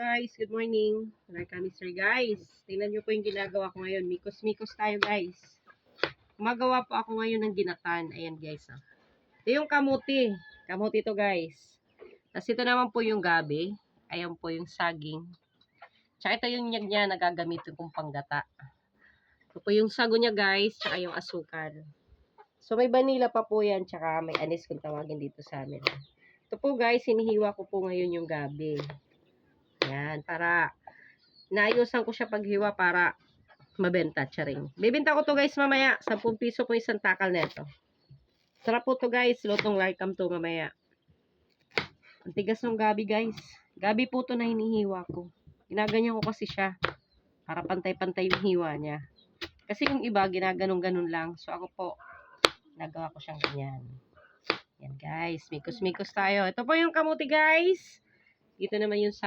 guys, good morning. Welcome Mr. Guys. Tingnan nyo po yung ginagawa ko ngayon. Mikos-mikos tayo guys. Gumagawa po ako ngayon ng ginatan. Ayan guys. Ito yung kamuti. Kamuti to guys. Tapos ito naman po yung gabi. Ayan po yung saging. Tsaka ito yung nyag niya na gagamitin kong panggata. Ito po yung sago niya guys. Tsaka yung asukal. So may vanilla pa po yan. Tsaka may anis kung tawagin dito sa amin. Ito po guys, hinihiwa ko po ngayon yung gabi. Yan, para naayusan ko siya paghiwa para mabenta, charing. Bibenta ko to guys mamaya, 10 piso po isang takal neto. Sarap po to guys, lutong laikam to mamaya. Ang tigas ng gabi guys. Gabi po to na hinihiwa ko. Ginaganyan ko kasi siya para pantay-pantay yung hiwa niya. Kasi yung iba ginaganong-ganon lang. So ako po, nagawa ko siyang ganyan. Yan guys, mikos-mikos tayo. Ito po yung kamuti guys. Dito naman yung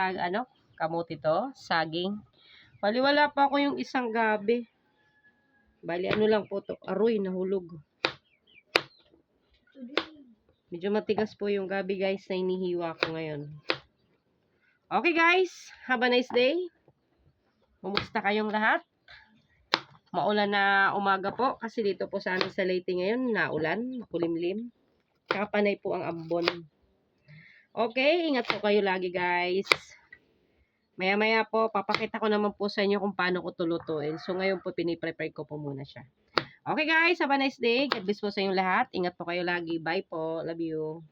kamuti to, saging. Bali wala pa ako yung isang gabi. Bali ano lang po to, aroy nahulog. Medyo matigas po yung gabi guys na inihiwa ko ngayon. Okay guys, have a nice day. Kumusta kayong lahat? Maulan na umaga po kasi dito po sa amin sa Leyte ngayon, naulan, makulimlim. Tsaka panay po ang ambon. Okay, ingat po kayo lagi guys. Maya-maya po, papakita ko naman po sa inyo kung paano ko tulutuin. So ngayon po, piniprepare ko po muna siya. Okay guys, have a nice day. God bless po sa inyong lahat. Ingat po kayo lagi. Bye po. Love you.